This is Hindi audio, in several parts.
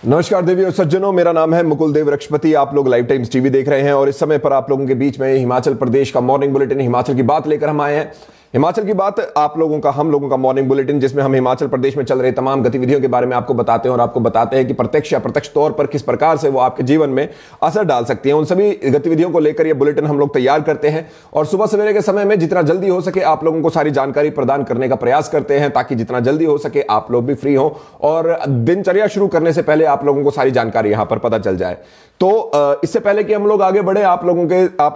नमस्कार देवी और सज्जनों, मेरा नाम है मुकुल देव वृक्षपति। आप लोग लाइव टाइम्स टीवी देख रहे हैं और इस समय पर आप लोगों के बीच में हिमाचल प्रदेश का मॉर्निंग बुलेटिन हिमाचल की बात लेकर हम आए हैं। हिमाचल की बात आप लोगों का, हम लोगों का मॉर्निंग बुलेटिन, जिसमें हम हिमाचल प्रदेश में चल रही तमाम गतिविधियों के बारे में आपको बताते हैं और आपको बताते हैं कि प्रत्यक्ष या अप्रत्यक्ष तौर पर किस प्रकार से वो आपके जीवन में असर डाल सकती हैं। उन सभी गतिविधियों को लेकर ये बुलेटिन हम लोग तैयार करते हैं और सुबह सवेरे के समय में जितना जल्दी हो सके आप लोगों को सारी जानकारी प्रदान करने का प्रयास करते हैं, ताकि जितना जल्दी हो सके आप लोग भी फ्री हो और दिनचर्या शुरू करने से पहले आप लोगों को सारी जानकारी यहां पर पता चल जाए। तो इससे पहले कि हम लोग आगे बढ़े, आप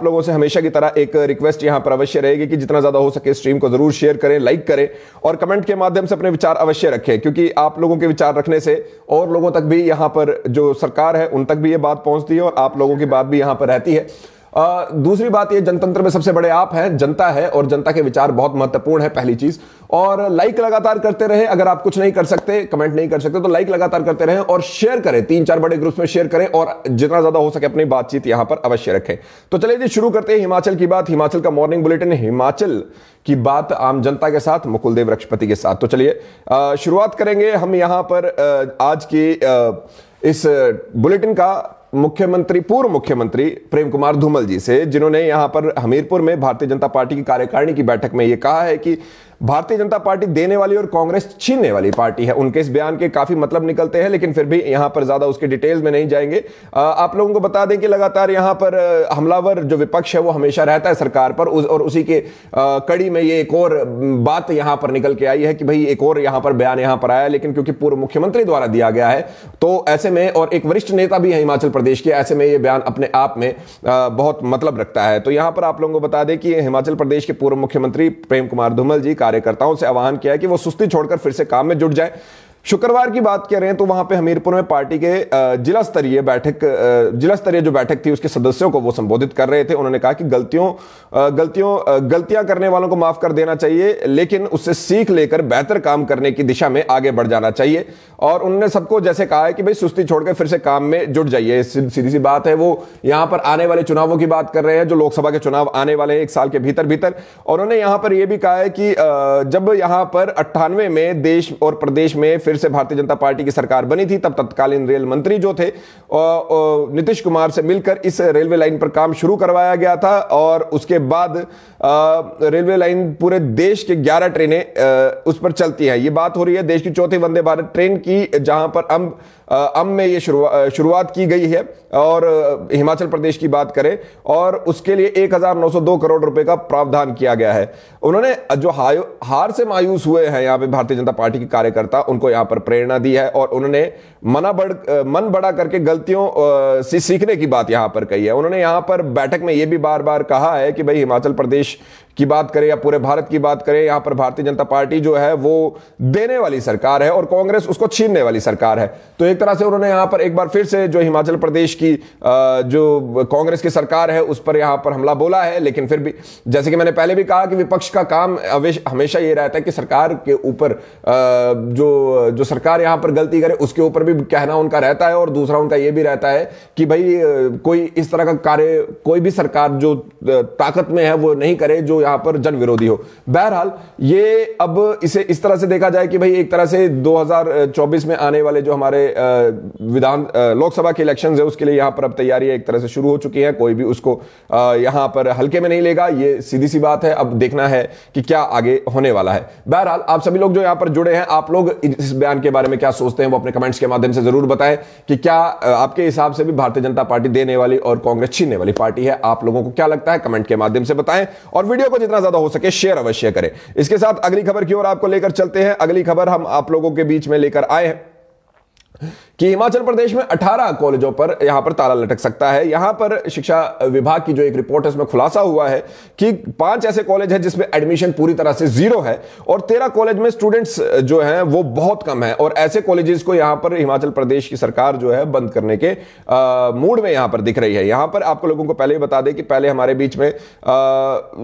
लोगों से हमेशा की तरह एक रिक्वेस्ट यहां पर अवश्य रहेगी कि जितना ज्यादा हो सके स्ट्रीम को जरूर शेयर करें, लाइक करें और कमेंट के माध्यम से अपने विचार अवश्य रखें, क्योंकि आप लोगों के विचार रखने से और लोगों तक भी यहां पर जो सरकार है उन तक भी ये बात पहुंचती है और आप लोगों की बात भी यहां पर रहती है। दूसरी बात, ये जनतंत्र में सबसे बड़े आप हैं, जनता है और जनता के विचार बहुत महत्वपूर्ण है, पहली चीज। और लाइक लगातार करते रहे। अगर आप कुछ नहीं कर सकते, कमेंट नहीं कर सकते, तो लाइक लगातार करते रहें और शेयर करें, 3-4 बड़े ग्रुप्स में शेयर करें और जितना ज्यादा हो सके अपनी बातचीत यहां पर अवश्य रखें। तो चलिए जी, शुरू करते हैं हिमाचल की बात, हिमाचल का मॉर्निंग बुलेटिन, हिमाचल की बात आम जनता के साथ, मुकुल देव वृक्षपति के साथ। तो चलिए शुरुआत करेंगे हम यहां पर आज की इस बुलेटिन का पूर्व मुख्यमंत्री प्रेम कुमार धूमल जी से, जिन्होंने यहां पर हमीरपुर में भारतीय जनता पार्टी की कार्यकारिणी की बैठक में यह कहा है कि भारतीय जनता पार्टी देने वाली और कांग्रेस छीनने वाली पार्टी है। उनके इस बयान के काफी मतलब निकलते हैं, लेकिन फिर भी यहां पर ज्यादा उसके डिटेल्स में नहीं जाएंगे। आप लोगों को बता दें कि लगातार यहां पर हमलावर जो विपक्ष है वो हमेशा रहता है सरकार पर, और उसी के कड़ी में ये एक और बात यहां पर निकल के आई है कि भाई एक और यहां पर बयान यहां पर आया, लेकिन क्योंकि पूर्व मुख्यमंत्री द्वारा दिया गया है तो ऐसे में, और एक वरिष्ठ नेता भी है हिमाचल प्रदेश के, ऐसे में ये बयान अपने आप में बहुत मतलब रखता है। तो यहां पर आप लोगों को बता दें कि हिमाचल प्रदेश के पूर्व मुख्यमंत्री प्रेम कुमार धूमल जी कार्यकर्ताओं से आह्वान किया है कि वो सुस्ती छोड़कर फिर से काम में जुट जाए। शुक्रवार की बात करें तो वहां पे हमीरपुर में पार्टी के जिला स्तरीय जो बैठक थी उसके सदस्यों को वो संबोधित कर रहे थे। उन्होंने कहा कि गलतियां करने वालों को माफ कर देना चाहिए, लेकिन उससे सीख लेकर बेहतर काम करने की दिशा में आगे बढ़ जाना चाहिए। और उन्होंने सबको जैसे कहा है कि भाई सुस्ती छोड़कर फिर से काम में जुट जाइए। सीधी सी बात है, वो यहां पर आने वाले चुनावों की बात कर रहे हैं, जो लोकसभा के चुनाव आने वाले हैं 1 साल के भीतर। और उन्होंने यहां पर यह भी कहा है कि जब यहां पर 98 में देश और प्रदेश में फिर से भारतीय जनता पार्टी की सरकार बनी थी, तब तत्कालीन रेल मंत्री जो थे नीतीश कुमार से मिलकर इस रेलवे लाइन पर काम शुरू करवाया गया था। और उसके बाद रेलवे लाइन पूरे देश के 11 ट्रेनें उस पर चलती हैं। ये बात हो रही है देश की चौथी वंदे भारत ट्रेन की, जहां पर में ये शुरुआत की गई है। और हिमाचल प्रदेश की बात करें और उसके लिए 1902 करोड़ रुपए का प्रावधान किया गया है। उन्होंने जो हार से मायूस हुए हैं यहाँ पे भारतीय जनता पार्टी के कार्यकर्ता, उनको यहाँ पर प्रेरणा दी है और उन्होंने मन बड़ा करके गलतियों से सीखने की बात यहाँ पर कही है। उन्होंने यहाँ पर बैठक में यह भी बार बार कहा है कि भाई हिमाचल प्रदेश की बात करें या पूरे भारत की बात करें, यहां पर भारतीय जनता पार्टी जो है वो देने वाली सरकार है और कांग्रेस उसको छीनने वाली सरकार है। तो एक तरह से उन्होंने यहां पर एक बार फिर से जो हिमाचल प्रदेश की जो कांग्रेस की सरकार है उस पर यहां पर हमला बोला है। लेकिन फिर भी, जैसे कि मैंने पहले भी कहा कि विपक्ष का काम हमेशा ये रहता है कि सरकार के ऊपर जो सरकार यहां पर गलती करे उसके ऊपर भी कहना उनका रहता है, और दूसरा उनका यह भी रहता है कि भाई कोई इस तरह का कार्य कोई भी सरकार जो ताकत में है वो नहीं करे जो यहां पर जन विरोधी हो। बहरहाल ये अब इसे इस तरह से देखा जाए कि भाई एक तरह से 2024 में आने वाले जो हमारे लोकसभा के इलेक्शंस है उसके लिए यहां पर अब तैयारियां एक तरह से शुरू हो चुकी हैं। कोई भी उसको यहां पर हल्के में नहीं लेगा, ये सीधी सी बात है। अब देखना है कि क्या आगे होने वाला है। बहरहाल आप सभी लोग जो यहां पर जुड़े हैं, आप लोग इस बयान के बारे में क्या सोचते हैं वो अपने कमेंट्स के माध्यम से जरूर बताएं कि क्या आपके हिसाब से भी भारतीय जनता पार्टी देने वाली और कांग्रेस छीनने वाली पार्टी है। आप लोगों को क्या लगता है कमेंट के माध्यम से बताएं और वीडियो को जितना ज्यादा हो सके शेयर अवश्य करें। इसके साथ अगली खबर की ओर आपको लेकर चलते हैं। अगली खबर हम आप लोगों के बीच में लेकर आए हैं कि हिमाचल प्रदेश में 18 कॉलेजों पर यहां पर ताला लटक सकता है। यहां पर शिक्षा विभाग की जो एक रिपोर्ट है उसमें खुलासा हुआ है कि 5 ऐसे कॉलेज हैं जिसमें एडमिशन पूरी तरह से 0 है और 13 कॉलेज में स्टूडेंट्स जो हैं वो बहुत कम है। और ऐसे कॉलेजेस को यहां पर हिमाचल प्रदेश की सरकार जो है बंद करने के मूड में यहां पर दिख रही है। यहां पर आपको लोगों को पहले ही बता दें कि पहले हमारे बीच में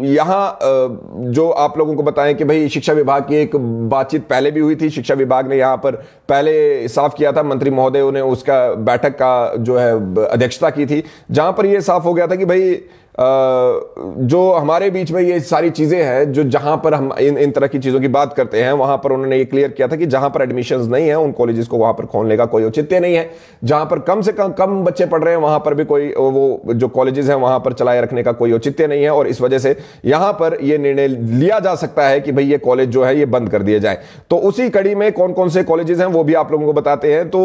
यहां जो आप लोगों को बताएं कि भाई शिक्षा विभाग की एक बातचीत पहले भी हुई थी। शिक्षा विभाग ने यहां पर पहले साफ किया था, मंत्री महोदय ने उसका बैठक का जो है अध्यक्षता की थी, जहां पर यह साफ हो गया था कि भाई जो हमारे बीच में ये सारी चीजें हैं, जो जहां पर हम इन तरह की चीजों की बात करते हैं, वहां पर उन्होंने ये क्लियर किया था कि जहां पर एडमिशंस नहीं है उन कॉलेजेस को वहां पर खोलने का कोई औचित्य नहीं है। जहां पर कम से कम बच्चे पढ़ रहे हैं वहां पर भी कोई वो जो कॉलेजेस हैं वहां पर चलाए रखने का कोई औचित्य नहीं है, और इस वजह से यहां पर यह निर्णय लिया जा सकता है कि भाई ये कॉलेज जो है ये बंद कर दिए जाए। तो उसी कड़ी में कौन कौन से कॉलेजेस हैं वो भी आप लोगों को बताते हैं। तो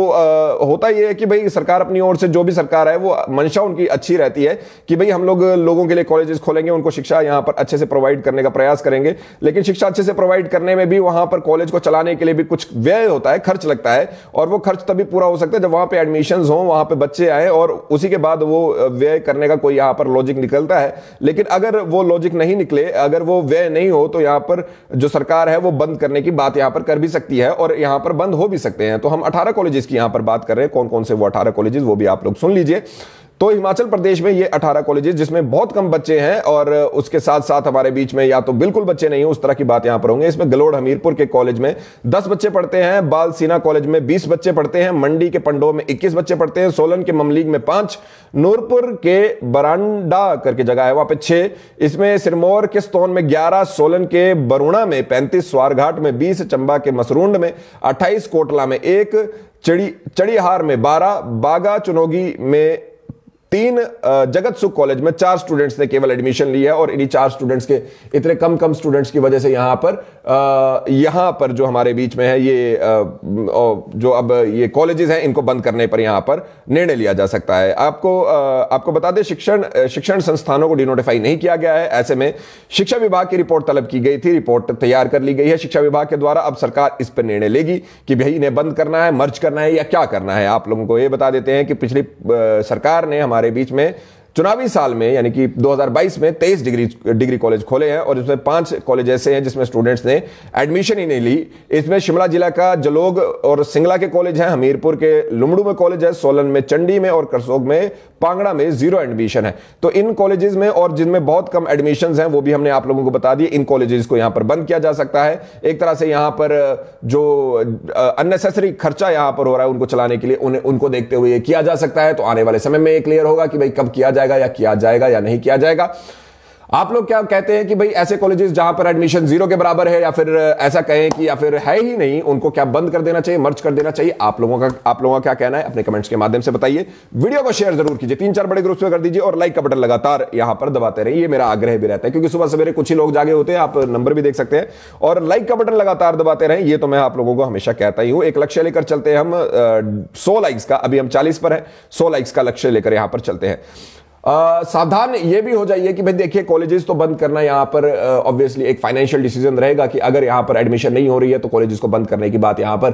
होता यह है कि भाई सरकार अपनी ओर से, जो भी सरकार है वो मंशा उनकी अच्छी रहती है कि भाई हम लोगों के लिए कॉलेजेस खोलेंगे, उनको शिक्षा यहां पर अच्छे से प्रोवाइड करने का प्रयास करेंगे। लेकिन शिक्षा अच्छे से प्रोवाइड करने में भी वहां पर कॉलेज को चलाने के लिए भी कुछ व्यय होता है, खर्च लगता है, और वो खर्च तभी पूरा हो सकता है जब वहां पे एडमिशंस हो, वहां पे बच्चे आए, और उसी के बाद वो व्यय करने का कोई यहां पर लॉजिक निकलता है। लेकिन अगर वो लॉजिक नहीं निकले, अगर वो व्यय नहीं हो, तो यहां पर जो सरकार है वो बंद करने की बात यहां पर कर भी सकती है, और यहां पर बंद हो भी सकते हैं। तो हम 18 कॉलेजेस की यहां पर बात कर रहे हैं, कौन कौन से वो 18 कॉलेजेस वो भी आप लोग सुन लीजिए। तो हिमाचल प्रदेश में ये 18 कॉलेजेस जिसमें बहुत कम बच्चे हैं, और उसके साथ साथ हमारे बीच में या तो बिल्कुल बच्चे नहीं हो, उस तरह की बात यहां पर होंगे। इसमें गलोड़ हमीरपुर के कॉलेज में 10 बच्चे पढ़ते हैं, बाल सीना कॉलेज में 20 बच्चे पढ़ते हैं, मंडी के पंडो में 21 बच्चे पढ़ते हैं, सोलन के ममलीग में 5, नूरपुर के बरांडा करके जगह है वहां पे 6, इसमें सिरमौर के स्तोन में 11, सोलन के बरुणा में 35, स्वारघाट में 20, चंबा के मसरूंड में 28, कोटला में 1, चड़ीहार में 12, बागा चुनोगी में 3, जगत सुख कॉलेज में 4 स्टूडेंट्स ने केवल एडमिशन ली है। और इन्हीं 4 स्टूडेंट्स के, इतने कम स्टूडेंट्स की वजह से यहां पर जो हमारे बीच में है ये जो अब ये कॉलेजेस हैं इनको बंद करने पर यहां पर निर्णय लिया जा सकता है। आपको बता दें, शिक्षण संस्थानों को डिनोटिफाई नहीं किया गया है। ऐसे में शिक्षा विभाग की रिपोर्ट तलब की गई थी, रिपोर्ट तैयार कर ली गई है शिक्षा विभाग के द्वारा। अब सरकार इस पर निर्णय लेगी कि भाई इन्हें बंद करना है, मर्ज करना है, या क्या करना है। आप लोगों को यह बता देते हैं कि पिछली सरकार ने हमारे बीच में चुनावी साल में यानी कि 2022 में 23 डिग्री कॉलेज खोले हैं, और इसमें 5 कॉलेज ऐसे हैं जिसमें स्टूडेंट्स ने एडमिशन ही नहीं ली। इसमें शिमला जिला का जलोग और सिंगला के कॉलेज हैं, हमीरपुर के लुमड़ू में कॉलेज है, सोलन में, चंडी में और करसोग में, पांगड़ा में 0 एडमिशन है। तो इन कॉलेजेस में और जिनमें बहुत कम एडमिशंस हैं वो भी हमने आप लोगों को बता दिए। इन कॉलेजेस को यहां पर बंद किया जा सकता है। एक तरह से यहां पर जो अननेसेसरी खर्चा यहां पर हो रहा है उनको चलाने के लिए उनको देखते हुए किया जा सकता है। तो आने वाले समय में ये क्लियर होगा कि भाई कब किया जाएगा या किया जाएगा या नहीं किया जाएगा। आप लोग क्या कहते हैं कि भाई ऐसे कॉलेजेस जहां पर एडमिशन 0 के बराबर है, या फिर ऐसा कहें कि या फिर है ही नहीं, उनको क्या बंद कर देना चाहिए, मर्ज कर देना चाहिए? आप लोगों का क्या कहना है अपने कमेंट्स के माध्यम से बताइए। वीडियो को शेयर जरूर कीजिए, 3-4 बड़े ग्रुप्स में कर दीजिए, और लाइक का बटन लगातार यहां पर दबाते रहिए। ये मेरा आग्रह भी रहता है, क्योंकि सुबह सवेरे कुछ ही लोग जागे होते हैं, आप नंबर भी देख सकते हैं, और लाइक का बटन लगातार दबाते रहें। ये तो मैं आप लोगों को हमेशा कहता ही हूं। एक लक्ष्य लेकर चलते हैं हम 100 लाइक्स का, अभी हम 40 पर है, 100 लाइक्स का लक्ष्य लेकर यहां पर चलते हैं। सावधान ये भी हो जाइए कि भाई देखिए, कॉलेजेस तो बंद करना यहां पर ऑब्वियसली एक फाइनेंशियल डिसीजन रहेगा कि अगर यहां पर एडमिशन नहीं हो रही है तो कॉलेजेस को बंद करने की बात यहां पर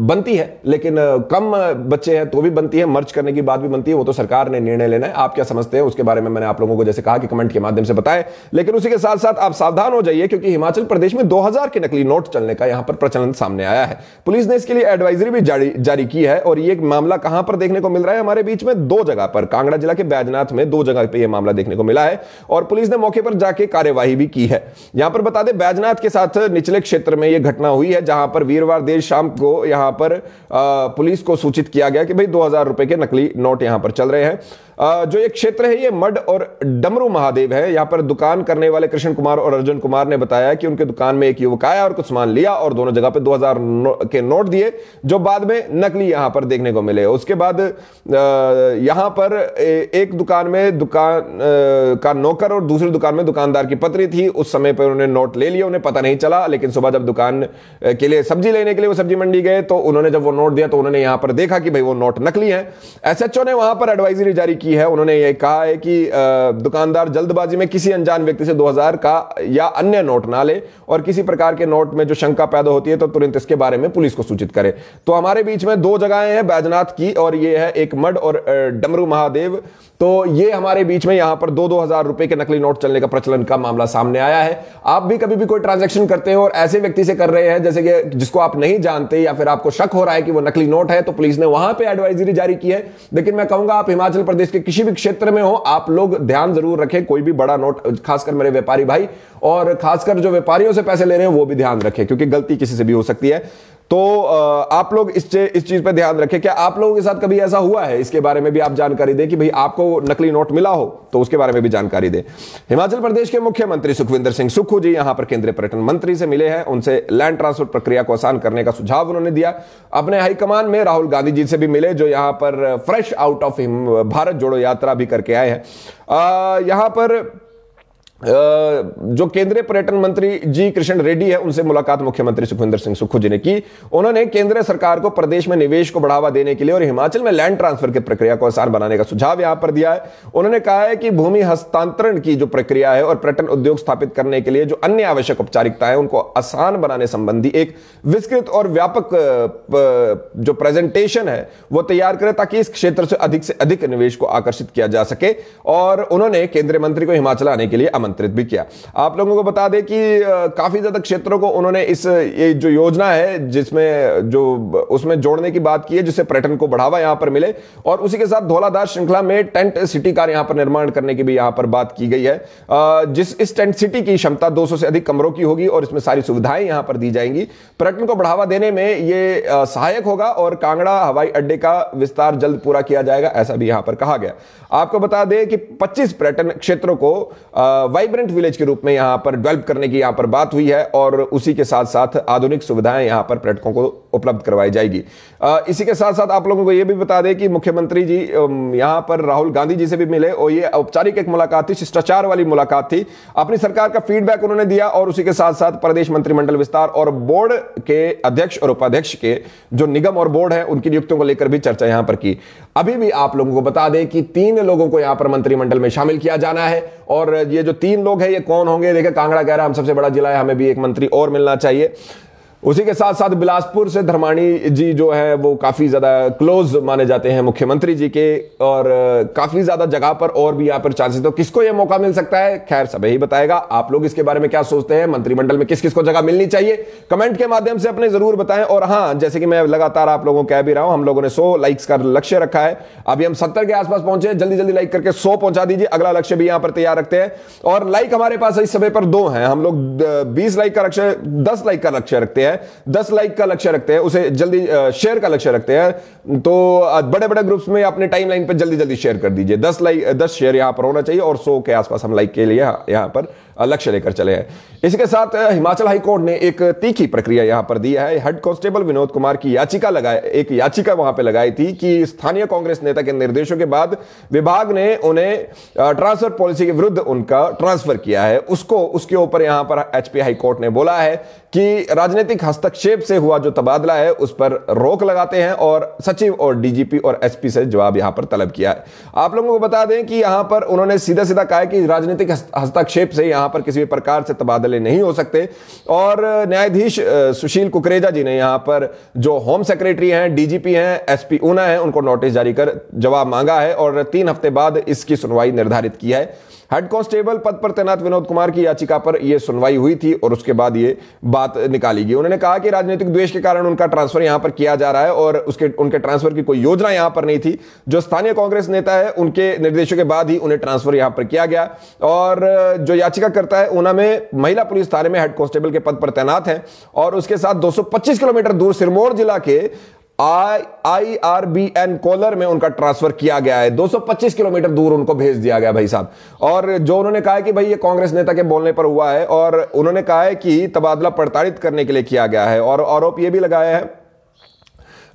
बनती है। लेकिन कम बच्चे हैं तो भी बनती है, मर्ज करने की बात भी बनती है। वो तो सरकार ने निर्णय लेना है। आप क्या समझते हैं उसके बारे में मैंने आप लोगों को जैसे कहा कि कमेंट के माध्यम से बताएं। लेकिन उसी के साथ साथ आप सावधान हो जाइए, क्योंकि हिमाचल प्रदेश में 2000 के नकली नोट चलने का यहां पर प्रचलन सामने आया है। पुलिस ने इसके लिए एडवाइजरी भी जारी की है, और ये मामला कहां पर देखने को मिल रहा है हमारे बीच में? 2 जगह पर, कांगड़ा जिला के बैजनाथ में 2 जगह पे यह मामला देखने को मिला है, और पुलिस ने मौके पर जाके कार्यवाही भी की है। यहां पर बता दें, बैजनाथ के साथ निचले क्षेत्र में यह घटना हुई है, जहां पर वीरवार देर शाम को यहां पर पुलिस को सूचित किया गया कि भाई 2000 रुपए के नकली नोट यहां पर चल रहे हैं। जो एक क्षेत्र है ये मड और डमरू महादेव है। यहां पर दुकान करने वाले कृष्ण कुमार और अर्जुन कुमार ने बताया कि उनके दुकान में एक युवक आया और कुछ सामान लिया, और दोनों जगह पे 2000 के नोट दिए, जो बाद में नकली यहां पर देखने को मिले। उसके बाद यहां पर एक दुकान में दुकान का नौकर और दूसरी दुकान में दुकानदार की पत्नी थी। उस समय पर उन्होंने नोट ले लिया, उन्हें पता नहीं चला। लेकिन सुबह जब दुकान के लिए सब्जी लेने के लिए वो सब्जी मंडी गए, तो उन्होंने जब वो नोट दिया तो उन्होंने यहां पर देखा कि भाई वो नोट नकली है। एसएचओ ने वहां पर एडवाइजरी जारी की है। उन्होंने ये कहा है कि दुकानदार जल्दबाजी में किसी अनजान व्यक्ति से 2000 का या अन्य नोट ना ले, और किसी प्रकार के नोट में जो शंका पैदा होती है तो तुरंत इसके बारे में पुलिस को सूचित करे। तो हमारे बीच में 2 जगहें हैं बैजनाथ की, और ये है एक मड और डमरू महादेव। तो ये हमारे बीच में यहां पर 2-2 हजार रुपए के नकली नोट चलने का प्रचलन का मामला सामने आया है। आप भी कभी भी कोई ट्रांजैक्शन करते हो और ऐसे व्यक्ति से कर रहे हैं जैसे कि जिसको आप नहीं जानते, या फिर आपको शक हो रहा है कि वो नकली नोट है, तो पुलिस ने वहां पे एडवाइजरी जारी की है। लेकिन मैं कहूंगा आप हिमाचल प्रदेश के किसी भी क्षेत्र में हो, आप लोग ध्यान जरूर रखें। कोई भी बड़ा नोट, खासकर मेरे व्यापारी भाई और खासकर जो व्यापारियों से पैसे ले रहे हैं वो भी ध्यान रखें, क्योंकि गलती किसी से भी हो सकती है। तो आप लोग इस चीज पे ध्यान रखें। क्या आप लोगों के साथ कभी ऐसा हुआ है, इसके बारे में भी आप जानकारी दें कि भाई आपको नकली नोट मिला हो, तो उसके बारे में भी जानकारी दें। हिमाचल प्रदेश के मुख्यमंत्री सुखविंदर सिंह सुक्खू जी यहां पर केंद्रीय पर्यटन मंत्री से मिले हैं, उनसे लैंड ट्रांसफर प्रक्रिया को आसान करने का सुझाव उन्होंने दिया। अपने हाईकमान में राहुल गांधी जी से भी मिले, जो यहां पर फ्रेश आउट ऑफ भारत जोड़ो यात्रा भी करके आए हैं। यहां पर जो केंद्रीय पर्यटन मंत्री जी कृष्ण रेड्डी है, उनसे मुलाकात मुख्यमंत्री सुखविंदर सिंह सुक्खू जी ने की। उन्होंने केंद्र सरकार को प्रदेश में निवेश को बढ़ावा देने के लिए और हिमाचल में लैंड ट्रांसफर की प्रक्रिया को आसान बनाने का सुझाव यहां पर दिया है। उन्होंने कहा है कि भूमि हस्तांतरण की जो प्रक्रिया है और पर्यटन उद्योग स्थापित करने के लिए जो अन्य आवश्यक औपचारिकताएं उनको आसान बनाने संबंधी एक विस्तृत और व्यापक जो प्रेजेंटेशन है वो तैयार करें, ताकि इस क्षेत्र से अधिक निवेश को आकर्षित किया जा सके। और उन्होंने केंद्रीय मंत्री को हिमाचल आने के लिए आमंत्रित भी किया। आप लोगों को बता दें कि काफी ज्यादा क्षेत्रों को उन्होंने ये जो योजना है जिसमें जो उसमें जोड़ने की बात की है, जिससे पर्यटन को बढ़ावा यहां पर मिले, और उसी के साथ धौलाधार श्रृंखला में टेंट सिटी का यहां पर निर्माण करने की भी यहां पर बात की गई है। इस टेंट सिटी की क्षमता 200 से अधिक कमरों की होगी और इसमें सारी सुविधाएं यहां पर दी जाएंगी। पर्यटन को बढ़ावा देने में ये सहायक होगा और कांगड़ा हवाई अड्डे का विस्तार जल्द पूरा किया जाएगा, ऐसा भी यहां पर कहा गया। आपको बता दें कि 25 पर्यटन क्षेत्रों को वाइब्रेंट विलेज के रूप में यहां पर डेवलप करने की यहां पर बात हुई है, और उसी के साथ साथ आधुनिक सुविधाएं यहां पर पर्यटकों को उपलब्ध करवाई जाएगी। इसी के साथ साथ आप लोगों को यह भी बता दें कि मुख्यमंत्री जी यहां पर राहुल गांधी जी से भी मिले, और यह औपचारिक एक मुलाकात थी, शिष्टाचार वाली मुलाकात थी। अपनी सरकार का फीडबैक उन्होंने दिया, और उसी के साथ साथ प्रदेश मंत्रिमंडल विस्तार और बोर्ड के अध्यक्ष और उपाध्यक्ष के जो निगम और बोर्ड है उनकी नियुक्तियों को लेकर भी चर्चा यहां पर की। अभी भी आप लोगों को बता दें कि 3 लोगों को यहां पर मंत्रिमंडल में शामिल किया जाना है, और ये जो 3 लोग हैं ये कौन होंगे? देखिए, कांगड़ा कह रहा है हम सबसे बड़ा जिला है, हमें भी एक मंत्री और मिलना चाहिए। उसी के साथ साथ बिलासपुर से धर्माणी जी जो है वो काफी ज्यादा क्लोज माने जाते हैं मुख्यमंत्री जी के, और काफी ज्यादा जगह पर और भी यहां पर चांसेस। तो किसको यह मौका मिल सकता है, खैर सब ही बताएगा। आप लोग इसके बारे में क्या सोचते हैं, मंत्रिमंडल में किस किस को जगह मिलनी चाहिए, कमेंट के माध्यम से अपने जरूर बताएं। और हां, जैसे कि मैं लगातार आप लोगों को कह भी रहा हूं, हम लोगों ने 100 लाइक्स का लक्ष्य रखा है, अभी हम 70 के आसपास पहुंचे। जल्दी जल्दी लाइक करके 100 पहुंचा दीजिए, अगला लक्ष्य भी यहां पर तैयार रखते हैं। और लाइक हमारे पास इस समय पर 2 हैं, हम लोग 20 लाइक का लक्ष्य, 10 लाइक का लक्ष्य रखते हैं, 10 लाइक का लक्ष्य रखते हैं, उसे जल्दी शेयर का लक्ष्य रखते हैं। तो बड़े बड़े ग्रुप्स में अपने टाइमलाइन पे जल्दी जल्दी शेयर कर दीजिए। 10 शेयर यहां पर होना चाहिए, और 100 के आसपास हम लाइक के लिए यहां पर लक्ष्य लेकर चले हैं। इसके साथ हिमाचल हाईकोर्ट ने एक तीखी प्रक्रिया यहां पर दी है। हेड कांस्टेबल विनोद कुमार की एक याचिका वहां पर लगाई थी कि स्थानीय कांग्रेस नेता के निर्देशों के बाद विभाग ने उन्हें ट्रांसफर पॉलिसी के विरुद्ध उनका ट्रांसफर किया है। उसके ऊपर यहां पर एचपी हाईकोर्ट ने बोला है कि राजनीतिक हस्तक्षेप से हुआ जो तबादला है उस पर रोक लगाते हैं, और सचिव और डीजीपी और एसपी से जवाब यहां पर तलब किया है। आप लोगों को बता दें कि यहां पर उन्होंने सीधा सीधा कहा है कि राजनीतिक हस्तक्षेप से यहां पर किसी भी प्रकार से तबादले नहीं हो सकते। और न्यायाधीश सुशील कुकरेजा जी ने यहां पर जो होम सेक्रेटरी हैं, डीजीपी हैं, एसपी ऊना है, उनको नोटिस जारी कर जवाब मांगा है, और 3 हफ्ते बाद इसकी सुनवाई निर्धारित की है। हेड कांस्टेबल पद पर तैनात विनोद कुमार की याचिका पर यह सुनवाई हुई थी, और उसके बाद यह बात निकाली गई। उन्होंने कहा कि राजनीतिक द्वेष के कारण उनका ट्रांसफर यहां पर किया जा रहा है, और उनके ट्रांसफर की कोई योजना यहां पर नहीं थी। जो स्थानीय कांग्रेस नेता है उनके निर्देशों के बाद ही उन्हें ट्रांसफर यहां पर किया गया। और जो याचिका करता है ऊना में महिला पुलिस थाने में हेड कांस्टेबल के पद पर तैनात है, और उसके साथ 225 किलोमीटर दूर सिरमौर जिला के IRBN कोलर में उनका ट्रांसफर किया गया है। 225 किलोमीटर दूर उनको भेज दिया गया भाई साहब। और जो उन्होंने कहा है कि भाई ये कांग्रेस नेता के बोलने पर हुआ है, और उन्होंने कहा है कि तबादला प्रताड़ित करने के लिए किया गया है, और आरोप यह भी लगाया है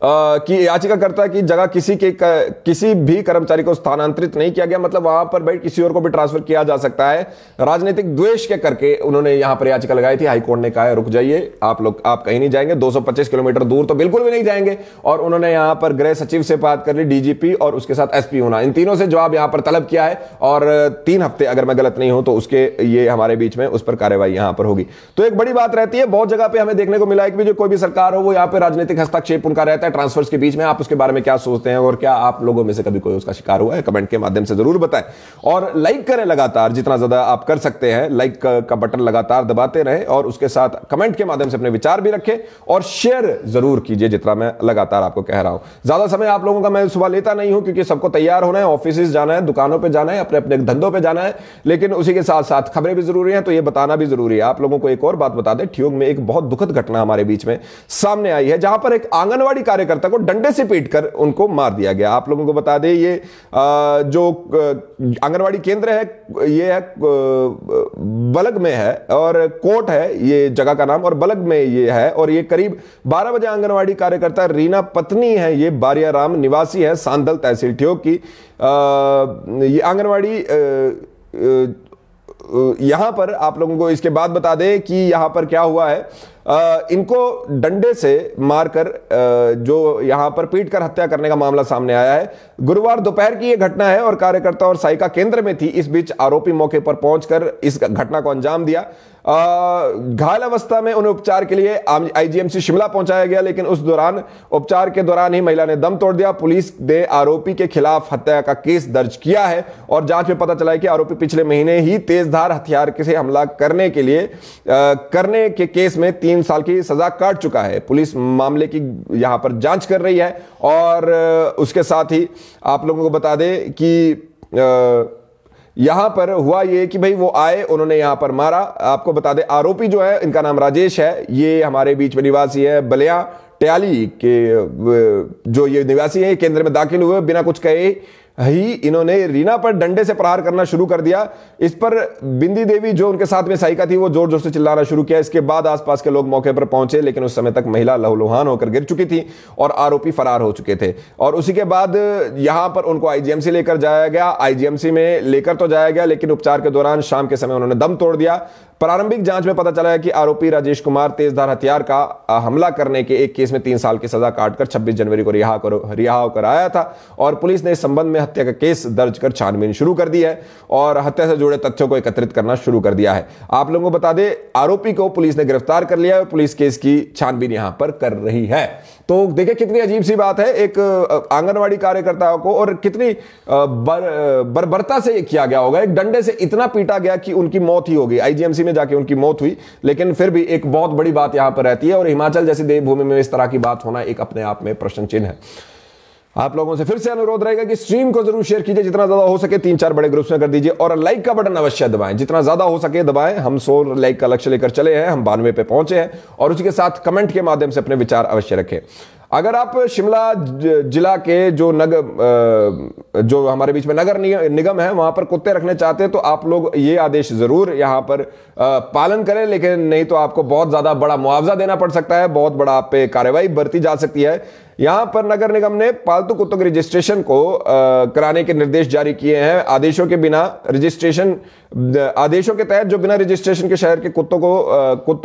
कि याचिकाकर्ता की जगह किसी भी कर्मचारी को स्थानांतरित नहीं किया गया, मतलब वहां पर भाई किसी और को भी ट्रांसफर किया जा सकता है। राजनीतिक द्वेष के करके उन्होंने यहां पर याचिका लगाई थी। हाईकोर्ट ने कहा है रुक जाइए, आप कहीं नहीं जाएंगे, 225 किलोमीटर दूर तो बिल्कुल भी नहीं जाएंगे। और उन्होंने यहां पर गृह सचिव से बात कर ली, डीजीपी और उसके साथ एसपी ऊना, इन तीनों से जवाब यहां पर तलब किया है, और 3 हफ्ते अगर मैं गलत नहीं हूं तो उसके ये हमारे बीच में उस पर कार्रवाई यहां पर होगी। तो एक बड़ी बात रहती है, बहुत जगह पे हमें देखने को मिला है कि जो कोई भी सरकार हो वो यहां पर राजनीतिक हस्तक्षेप उनका रहता है, ट्रांसफर्स के बीच में, आप उसके बारे में क्या सोचते हैं और क्या आप लोगों में से कभी कोई उसका शिकार हुआ है? कमेंट के माध्यम से जरूर बताएं और लाइक करें लगातार, जितना ज्यादा आप कर सकते हैं लाइक का बटन लगातार दबाते रहें और उसके साथ कमेंट के माध्यम से अपने विचार भी रखें और शेयर जरूर कीजिए, जितना मैं लगातार आपको कह रहा हूं। ज्यादा समय आप लोगों का मैं सुबह लेता नहीं हूं क्योंकि सबको तैयार होना है, ऑफिस जाना है, दुकानों पे जाना है, अपने अपने धंधों पे जाना है, लेकिन उसी के साथ साथ खबरें भी जरूरी हैं, तो ये बताना भी जरूरी है। आप लोगों को एक और बात बता दें, ठियोग में एक बहुत दुखद घटना हमारे बीच में सामने आई है, जहां पर एक आंगनवाड़ी कार्यकर्ता को डंडे से पीटकर उनको मार दिया गया। आप लोगों को बता दें, ये जो आंगनवाड़ी केंद्र है ये है बलग में है और कोट है ये जगह का नाम, और बलग में ये है, और ये करीब 12 बजे आंगनवाड़ी कार्यकर्ता रीना पत्नी है, ये बारियाराम निवासी है, सांदल तहसील ठियोग की। ये आंगनवाड़ी यहां पर आप लोगों को इसके बाद बता दें कि यहां पर क्या हुआ है, इनको डंडे से मारकर जो यहां पर पीटकर हत्या करने का मामला सामने आया है। गुरुवार दोपहर की यह घटना है और कार्यकर्ता और सहायिका केंद्र में थी। इस बीच आरोपी मौके पर पहुंचकर इस घटना को अंजाम दिया। घायल अवस्था में उन्हें उपचार के लिए आईजीएमसी शिमला पहुंचाया गया, लेकिन उस दौरान उपचार के दौरान ही महिला ने दम तोड़ दिया। पुलिस ने आरोपी के खिलाफ हत्या का केस दर्ज किया है और जांच में पता चला है कि आरोपी पिछले महीने ही तेजधार हथियार से हमला करने के केस में 3 साल की सजा काट चुका है। पुलिस मामले की यहां पर जांच कर रही है और उसके साथ ही आप लोगों को बता दें कि यहां पर हुआ ये कि भाई वो आए, उन्होंने यहां पर मारा। आपको बता दें आरोपी जो है, इनका नाम राजेश है, ये हमारे बीच में निवासी है, बलिया ट्याली के जो ये निवासी है, केंद्र में दाखिल हुए बिना कुछ कहे ही इन्होंने रीना पर डंडे से प्रहार करना शुरू कर दिया। इस पर बिंदी देवी जो उनके साथ में सहायिका थी वो जोर जोर से चिल्लाना शुरू किया। इसके बाद आसपास के लोग मौके पर पहुंचे, लेकिन उस समय तक महिला लहूलुहान होकर गिर चुकी थी और आरोपी फरार हो चुके थे। और उसी के बाद यहां पर उनको आईजीएमसी लेकर जाया गया। आईजीएमसी में लेकर तो जाया गया, लेकिन उपचार के दौरान शाम के समय उन्होंने दम तोड़ दिया। प्रारंभिक जांच में पता चला है कि आरोपी राजेश कुमार तेजधार हथियार का हमला करने के एक केस में 3 साल की सजा काटकर 26 जनवरी को रिहा होकर आया था और पुलिस ने इस संबंध में हत्या का केस दर्ज कर छानबीन शुरू कर दी है और हत्या से जुड़े तथ्यों को एकत्रित करना शुरू कर दिया है। आप लोगों को बता दें आरोपी को पुलिस ने गिरफ्तार कर लिया है और पुलिस केस की छानबीन यहां पर कर रही है। तो देखिए कितनी अजीब सी बात है, एक आंगनवाड़ी कार्यकर्ता को और कितनी बर्बरता से किया गया होगा। एक डंडे से इतना पीटा गया कि उनकी मौत ही हो गई, आईजीएमसी में जाके उनकी मौत हुई। लेकिन फिर भी एक बहुत बड़ी बात यहां पर रहती है और हिमाचल जैसी देवभूमि में इस तरह की बात होना एक अपने आप में प्रश्न चिन्ह है। आप लोगों से फिर से अनुरोध रहेगा कि स्ट्रीम को जरूर शेयर कीजिए, जितना ज्यादा हो सके 3-4 बड़े ग्रुप्स में कर दीजिए और लाइक का बटन अवश्य दबाएं, जितना ज्यादा हो सके दबाएं। हम 100 लाइक का लक्ष्य लेकर चले हैं, हम 92 पे पहुंचे हैं और उसी के साथ कमेंट के माध्यम से अपने विचार अवश्य रखें। अगर आप शिमला जिला के जो हमारे बीच में नगर निगम है वहां पर कुत्ते रखने चाहते हैं तो आप लोग ये आदेश जरूर यहां पर पालन करें, लेकिन नहीं तो आपको बहुत ज्यादा बड़ा मुआवजा देना पड़ सकता है, बहुत बड़ा आप पे कार्रवाई बरती जा सकती है। यहां पर नगर निगम ने पालतू कुत्तों के रजिस्ट्रेशन को कराने के निर्देश जारी किए हैं। आदेशों के तहत जो बिना रजिस्ट्रेशन के शहर के कुत्तों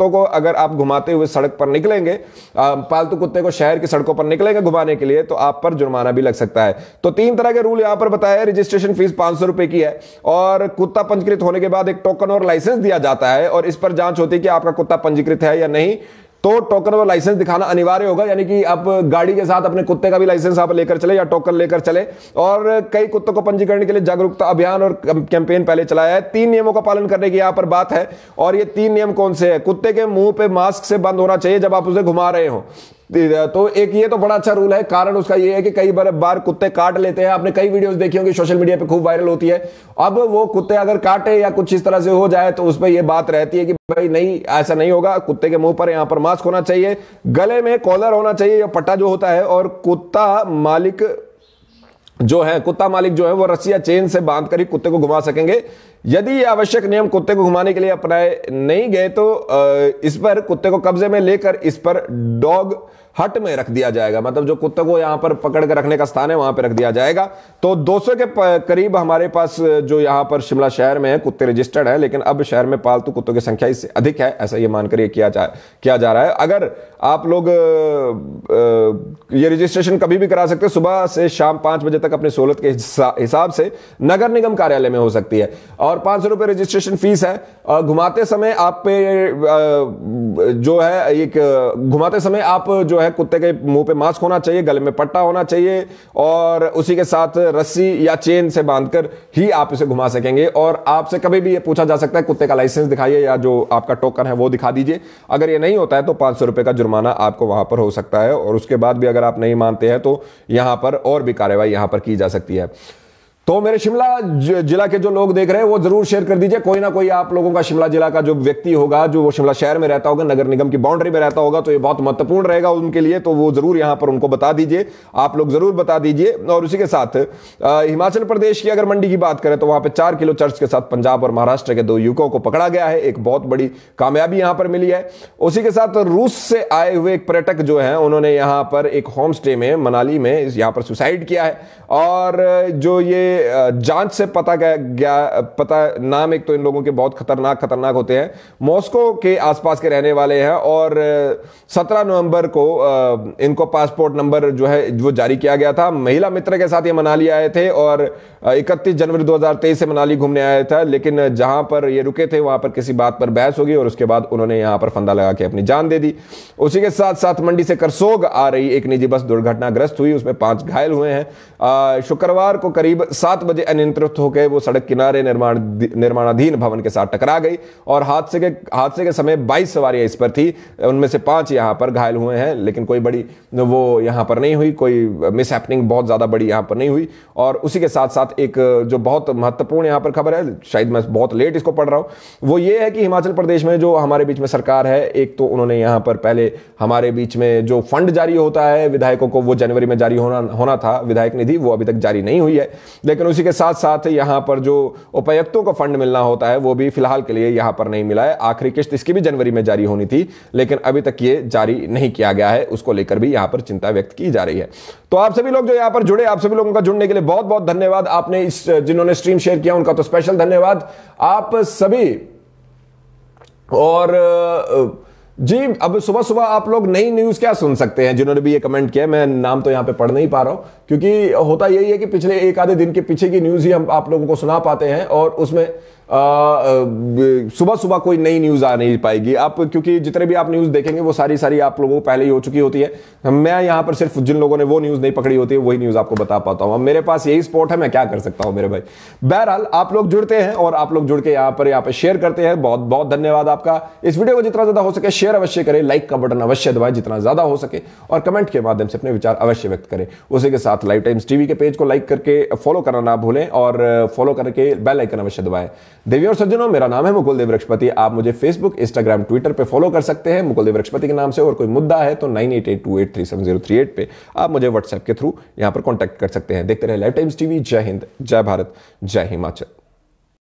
को अगर आप घुमाते हुए सड़क पर निकलेंगे, पालतू कुत्ते को शहर की सड़कों पर निकलेंगे घुमाने के लिए, तो आप पर जुर्माना भी लग सकता है। तो 3 तरह के रूल यहां पर बताया है। रजिस्ट्रेशन फीस 500 रुपए की है और कुत्ता पंजीकृत होने के बाद एक टोकन और लाइसेंस दिया जाता है और इस पर जांच होती है कि आपका कुत्ता पंजीकृत है या नहीं। तो टोकन और लाइसेंस दिखाना अनिवार्य होगा, यानी कि आप गाड़ी के साथ अपने कुत्ते का भी लाइसेंस आप लेकर चले या टोकन लेकर चले। और कई कुत्तों को पंजीकरण के लिए जागरूकता अभियान और कैंपेन पहले चलाया है। 3 नियमों का पालन करने की यहां पर बात है और ये 3 नियम कौन से हैं? कुत्ते के मुंह पे मास्क से बंद होना चाहिए जब आप उसे घुमा रहे हो। तो एक ये तो बड़ा अच्छा रूल है। कारण उसका ये है कि कई बार कुत्ते काट लेते हैं, आपने कई वीडियोस देखी होंगी सोशल मीडिया पे खूब वायरल होती है। अब वो कुत्ते अगर काटे या कुछ इस तरह से हो जाए तो उस पर यह बात रहती है कि भाई नहीं, ऐसा नहीं होगा। कुत्ते के मुंह पर यहां पर मास्क होना चाहिए, गले में कॉलर होना चाहिए या पट्टा जो होता है, और कुत्ता मालिक जो है वो रस्सी या चेन से बांधकर ही कुत्ते को घुमा सकेंगे। यदि ये आवश्यक नियम कुत्ते को घुमाने के लिए अपनाए नहीं गए तो इस पर कुत्ते को कब्जे में लेकर इस पर डॉग हट में रख दिया जाएगा। मतलब जो कुत्ते को यहां पर पकड़ कर रखने का स्थान है वहां पर रख दिया जाएगा। तो 200 के करीब हमारे पास जो यहां पर शिमला शहर में है कुत्ते रजिस्टर्ड है, लेकिन अब शहर में पालतू कुत्तों की संख्या इससे अधिक है, ऐसा ये मानकर ये किया जा रहा है। अगर आप लोग ये रजिस्ट्रेशन कभी भी करा सकते हैं, सुबह से शाम 5 बजे तक अपनी सहूलत के हिसाब से नगर निगम कार्यालय में हो सकती है और 500 रुपए रजिस्ट्रेशन फीस है। घुमाते समय आप जो है है कुत्ते के मुंह पे मास्क होना चाहिए, गले में पट्टा होना चाहिए और उसी के साथ रस्सी या चेन से बांधकर ही आप इसे घुमा सकेंगे। और आपसे कभी भी ये पूछा जा सकता है कुत्ते का लाइसेंस दिखाइए या जो आपका टोकन है वो दिखा दीजिए। अगर ये नहीं होता है तो 500 रुपए का जुर्माना आपको वहां पर हो सकता है और उसके बाद भी अगर आप नहीं मानते हैं तो यहां पर और भी कार्रवाई यहां पर की जा सकती है। तो मेरे शिमला जिला के जो लोग देख रहे हैं वो जरूर शेयर कर दीजिए। कोई ना कोई आप लोगों का शिमला जिला का जो व्यक्ति होगा, जो वो शिमला शहर में रहता होगा, नगर निगम की बाउंड्री में रहता होगा, तो ये बहुत महत्वपूर्ण रहेगा उनके लिए, तो वो जरूर यहां पर उनको बता दीजिए, आप लोग जरूर बता दीजिए। और उसी के साथ हिमाचल प्रदेश की अगर मंडी की बात करें तो वहां पर 4 किलो चर्च के साथ पंजाब और महाराष्ट्र के 2 युवकों को पकड़ा गया है, एक बहुत बड़ी कामयाबी यहां पर मिली है। उसी के साथ रूस से आए हुए एक पर्यटक जो है उन्होंने यहां पर एक होम स्टे में मनाली में यहां पर सुसाइड किया है। और जो ये जांच से पता नाम एक तो इन लोगों के बहुत खतरनाक होते हैं, मॉस्को के आसपास के रहने वाले हैं और 17 नवंबर को इनको पासपोर्ट नंबर जो है वो जारी किया गया था। महिला मित्र के साथ ये मनाली आए थे और 31 जनवरी 2023 से मनाली घूमने आया था, लेकिन जहां पर ये रुके थे वहां पर किसी बात पर बहस हो गई और उसके बाद उन्होंने यहां पर फंदा लगा के अपनी जान दे दी। उसी के साथ साथ मंडी से करसोग आ रही एक निजी बस दुर्घटनाग्रस्त हुई, उसमें 5 घायल हुए हैं। शुक्रवार को करीब 7 बजे अनियंत्रित होकर वो सड़क किनारे निर्माणाधीन भवन के साथ टकरा गई और हादसे के समय 22 सवारियां इस पर थी, उनमें से 5 यहां पर घायल हुए हैं, लेकिन कोई बड़ी वो यहां पर नहीं हुई, कोई मिसहैपनिंग बहुत ज्यादा बड़ी यहां पर नहीं हुई। और उसी के साथ साथ एक जो बहुत महत्वपूर्ण यहां पर खबर है, शायद मैं बहुत लेट इसको पढ़ रहा हूं, वो ये है कि हिमाचल प्रदेश में जो हमारे बीच में सरकार है, एक तो उन्होंने यहां पर पहले हमारे बीच में जो फंड जारी होता है विधायकों को, वो जनवरी में जारी होना था, विधायक निधि, वो अभी तक जारी नहीं हुई है। लेकिन उसी के साथ साथ यहां पर जो उपायुक्तों को फंड मिलना होता है वो भी फिलहाल के लिए यहां पर नहीं मिला है। आखिरी किस्त इसकी भी जनवरी में जारी होनी थी, लेकिन अभी तक ये जारी नहीं किया गया है, उसको लेकर भी यहां पर चिंता व्यक्त की जा रही है। तो आप सभी लोग जो यहां पर जुड़े, आप सभी लोगों का जुड़ने के लिए बहुत बहुत धन्यवाद। आपने जिन्होंने स्ट्रीम शेयर किया उनका तो स्पेशल धन्यवाद आप सभी। और जी अब सुबह सुबह आप लोग नई न्यूज क्या सुन सकते हैं, जिन्होंने भी ये कमेंट किया, मैं नाम तो यहां पे पढ़ नहीं पा रहा हूं क्योंकि होता यही है कि पिछले एक आधे दिन के पीछे की न्यूज ही हम आप लोगों को सुना पाते हैं और उसमें सुबह सुबह कोई नई न्यूज आ नहीं पाएगी आप, क्योंकि जितने भी आप न्यूज देखेंगे वो सारी आप लोगों को पहले ही हो चुकी होती है। मैं यहां पर सिर्फ जिन लोगों ने वो न्यूज नहीं पकड़ी होती है वही न्यूज आपको बता पाता हूं। अब मेरे पास यही स्पॉट है, मैं क्या कर सकता हूं मेरे भाई। बहरहाल आप लोग जुड़ते हैं और आप लोग जुड़ के यहां पर शेयर करते हैं, बहुत बहुत धन्यवाद आपका। इस वीडियो को जितना ज्यादा हो सके शेयर अवश्य करें, लाइक का बटन अवश्य दबाएं जितना ज्यादा हो सके और कमेंट के माध्यम से अपने विचार अवश्य व्यक्त करें। उसी के साथ लाइव टाइम्स टीवी के पेज को लाइक करके फॉलो करना ना भूलें और फॉलो करके बेल आइकन अवश्य दबाएं। देवी और सज्जनों, मेरा नाम है मुकुल देव वृक्षपति। आप मुझे फेसबुक, इंस्टाग्राम, ट्विटर पे फॉलो कर सकते हैं मुकुल देव वृक्षपति के नाम से। और कोई मुद्दा है तो 9882837038 पे आप मुझे व्हाट्सएप के थ्रू यहां पर कांटेक्ट कर सकते हैं। देखते रहे लाइव टाइम्स टीवी। जय हिंद, जय भारत, जय हिमाचल।